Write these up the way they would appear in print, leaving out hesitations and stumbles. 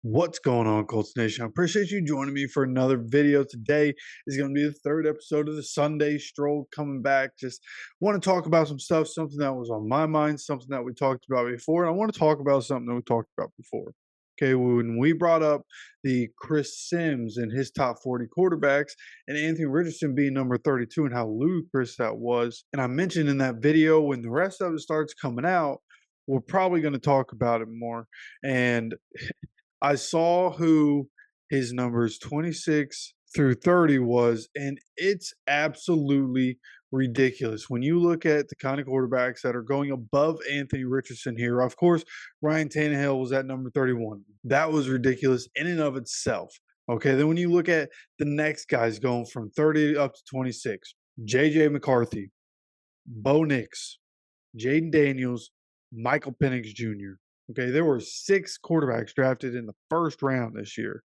What's going on, Colts Nation? I appreciate you joining me for another video. Today is going to be the third episode of the Sunday Stroll coming back. Just want to talk about some stuff, something that was on my mind, something that we talked about before. And I want to talk about something that we talked about before. Okay, when we brought up the Chris Sims and his top 40 quarterbacks and Anthony Richardson being number 32 and how ludicrous that was. And I mentioned in that video when the rest of it starts coming out, we're probably going to talk about it more. And I saw who his numbers 26 through 30 was, and it's absolutely ridiculous. When you look at the kind of quarterbacks that are going above Anthony Richardson here, of course, Ryan Tannehill was at number 31. That was ridiculous in and of itself. Okay, then when you look at the next guys going from 30 up to 26, JJ McCarthy, Bo Nix, Jaden Daniels, Michael Penix Jr. Okay, there were 6 quarterbacks drafted in the first round this year.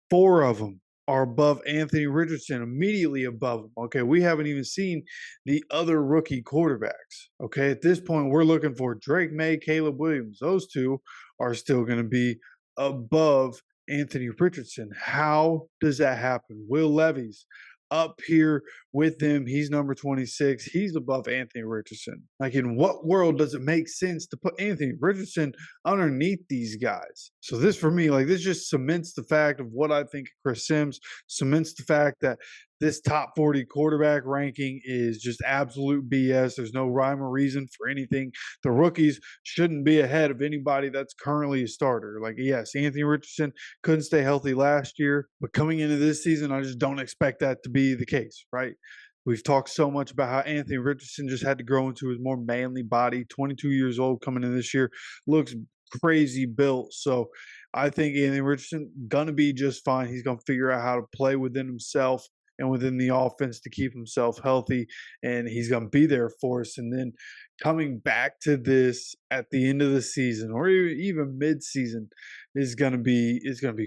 4 of them are above Anthony Richardson, immediately above him. Okay, we haven't even seen the other rookie quarterbacks. Okay, at this point, we're looking for Drake May, Caleb Williams. Those two are still going to be above Anthony Richardson. How does that happen? Will Levis up here with them. He's number 26. He's above Anthony Richardson. Like, in what world does it make sense to put Anthony Richardson underneath these guys? So this, for me, like, this just cements the fact of what I think of Chris Sims, cements the fact that this top 40 quarterback ranking is just absolute BS. There's no rhyme or reason for anything. The rookies shouldn't be ahead of anybody that's currently a starter. Like, yes, Anthony Richardson couldn't stay healthy last year, but coming into this season, I just don't expect that to be the case, right? We've talked so much about how Anthony Richardson just had to grow into his more manly body. 22 years old coming in this year, looks crazy built. So I think Anthony Richardson gonna be just fine. He's gonna figure out how to play within himself and within the offense to keep himself healthy, and he's going to be there for us. And then coming back to this at the end of the season or even mid-season is going to be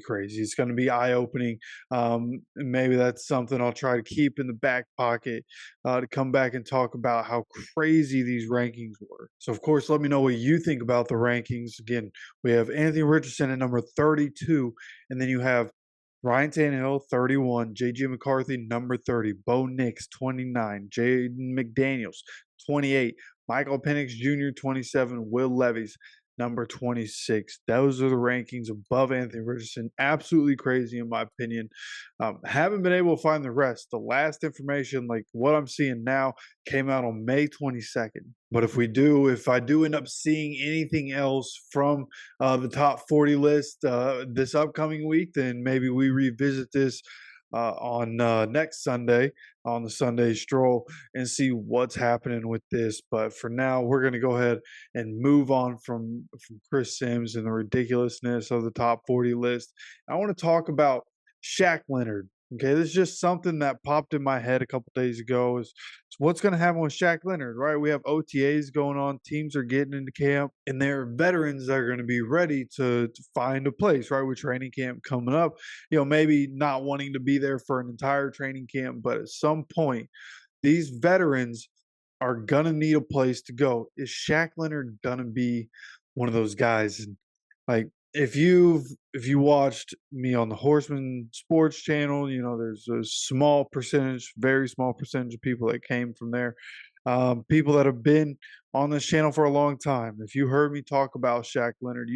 crazy. It's going to be eye-opening. And maybe that's something I'll try to keep in the back pocket to come back and talk about how crazy these rankings were. So, of course, let me know what you think about the rankings. Again, we have Anthony Richardson at number 32, and then you have Ryan Tannehill, 31. J.J. McCarthy, number 30. Bo Nix, 29. Jaden McDaniels, 28. Michael Penix Jr., 27. Will Levis, number 26. Those are the rankings above Anthony Richardson. Absolutely crazy, in my opinion. Haven't been able to find the rest. The last information, like what I'm seeing now, came out on May 22nd. But if I do end up seeing anything else from the top 40 list this upcoming week, then maybe we revisit this on next Sunday on the Sunday Stroll and see what's happening with this. But for now, we're going to go ahead and move on from Chris Sims and the ridiculousness of the top 40 list. I want to talk about Shaq Leonard. Okay, this is just something that popped in my head a couple days ago. Is what's going to happen with Shaq Leonard, right? We have OTAs going on. Teams are getting into camp, and there are veterans that are going to be ready to find a place, right? With training camp coming up, maybe not wanting to be there for an entire training camp, but at some point, these veterans are going to need a place to go. Is Shaq Leonard going to be one of those guys? And like, if you watched me on the Horseman Sports channel, there's a small percentage, very small percentage of people that came from there. People that have been on this channel for a long time. If you heard me talk about Shaq Leonard,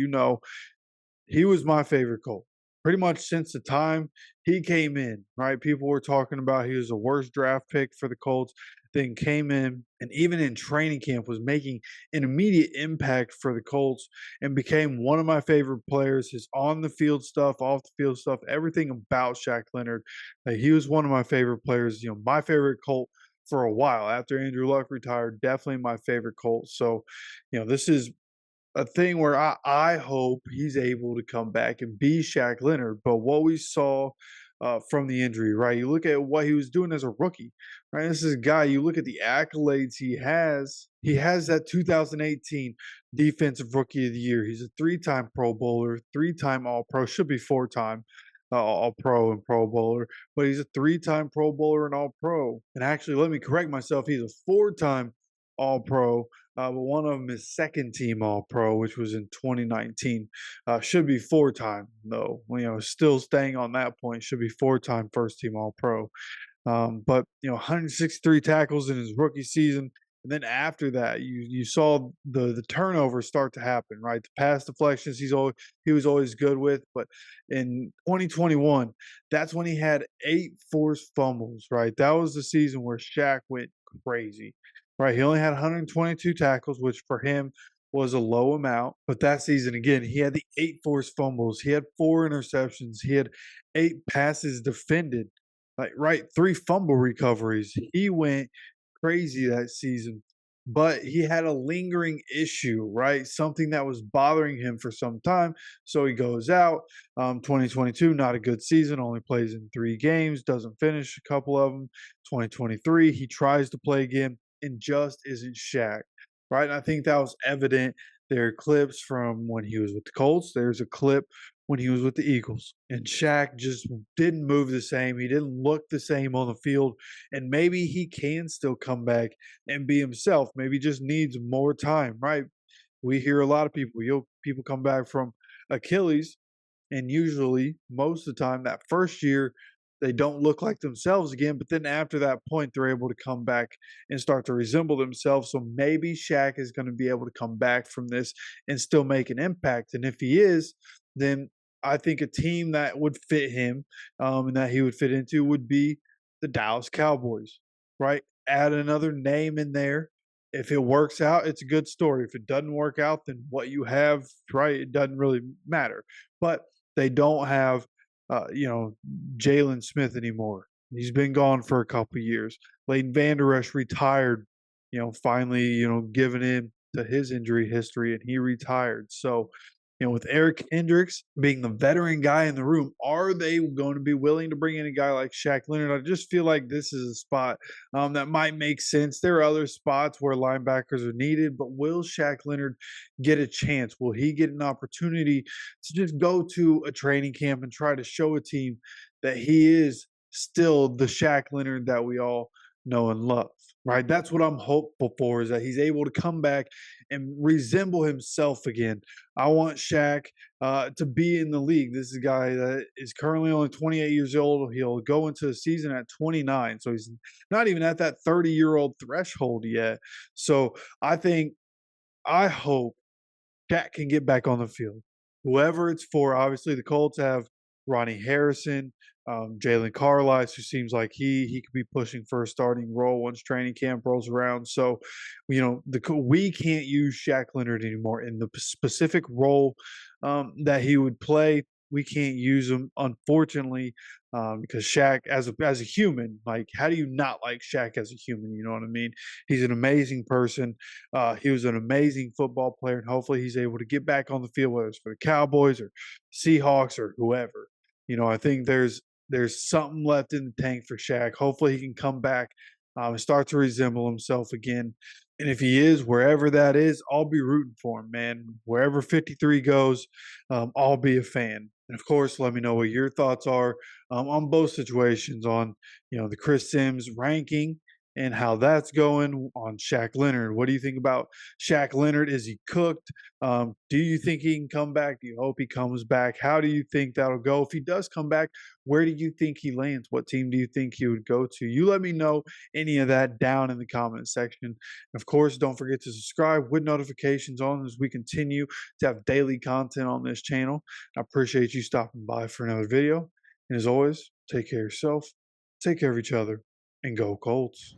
he was my favorite Colt. Pretty much since the time he came in, right? People were talking about he was the worst draft pick for the Colts, then came in and even in training camp was making an immediate impact for the Colts and became one of my favorite players. His on the field stuff, off the field stuff, everything about Shaq Leonard. He was one of my favorite players, my favorite Colt for a while. After Andrew Luck retired, definitely my favorite Colt. So, this is a thing where I hope he's able to come back and be Shaq Leonard. But what we saw from the injury, right? You look at what he was doing as a rookie, right? This is a guy, you look at the accolades he has. He has that 2018 Defensive Rookie of the Year. He's a 3-time Pro Bowler, 3-time All-Pro, should be 4-time All-Pro and Pro Bowler, but he's a 3-time Pro Bowler and All-Pro. And actually, let me correct myself, he's a 4-time All Pro, but one of them is second team All Pro, which was in 2019. Should be four time though. Still staying on that point. Should be four-time first team All Pro. But 163 tackles in his rookie season, and then after that, you saw the turnovers start to happen, right? The pass deflections he was always good with, but in 2021, that's when he had 8 forced fumbles, right? That was the season where Shaq went crazy, right? He only had 122 tackles, which for him was a low amount, but that season again, he had the 8 forced fumbles, he had 4 interceptions, he had 8 passes defended, like, right, 3 fumble recoveries. He went crazy that season, but he had a lingering issue, right? Something that was bothering him for some time. So he goes out. 2022, not a good season, only plays in 3 games, doesn't finish a couple of them. 2023, he tries to play again and just isn't Shaq, right? And I think that was evident. There are clips from when he was with the Colts. There's a clip when he was with the Eagles. And Shaq just didn't move the same. He didn't look the same on the field. And maybe he can still come back and be himself. Maybe just needs more time, right? We hear a lot of people, people come back from Achilles, and usually, most of the time, that first year, they don't look like themselves again. But then after that point, they're able to come back and start to resemble themselves. So maybe Shaq is going to be able to come back from this and still make an impact. And if he is, then I think a team that would fit him, and that he would fit into would be the Dallas Cowboys, right? Add another name in there. If it works out, it's a good story. If it doesn't work out, then what you have, right, it doesn't really matter. But they don't have, Jalen Smith anymore. He's been gone for a couple years. Leighton Vander Esch retired, finally, giving in to his injury history, and he retired. So, with Eric Hendricks being the veteran guy in the room, are they going to be willing to bring in a guy like Shaq Leonard? I just feel like this is a spot that might make sense. There are other spots where linebackers are needed, but will Shaq Leonard get a chance? Will he get an opportunity to just go to a training camp and try to show a team that he is still the Shaq Leonard that we all know and love? Right. That's what I'm hopeful for, is that he's able to come back and resemble himself again. I want Shaq to be in the league. This is a guy that is currently only 28 years old. He'll go into the season at 29. So he's not even at that 30-year-old threshold yet. So I hope Shaq can get back on the field. Whoever it's for, obviously the Colts have Ronnie Harrison, Jalen Carlisle, who seems like he could be pushing for a starting role once training camp rolls around. So, we can't use Shaq Leonard anymore in the specific role that he would play. We can't use him, unfortunately, because Shaq, as a human, like, how do you not like Shaq as a human? You know what I mean? He's an amazing person. He was an amazing football player, and hopefully he's able to get back on the field, whether it's for the Cowboys or Seahawks or whoever. I think there's something left in the tank for Shaq. Hopefully he can come back and start to resemble himself again. And if he is, wherever that is, I'll be rooting for him, man. Wherever 53 goes, I'll be a fan. And of course, let me know what your thoughts are on both situations, on the Chris Sims ranking and how that's going, on Shaq Leonard. What do you think about Shaq Leonard? Is he cooked? Do you think he can come back? Do you hope he comes back? How do you think that'll go? If he does come back, where do you think he lands? What team do you think he would go to? You let me know any of that down in the comment section. Of course, don't forget to subscribe with notifications on as we continue to have daily content on this channel. I appreciate you stopping by for another video. And as always, take care of yourself, take care of each other, and go Colts.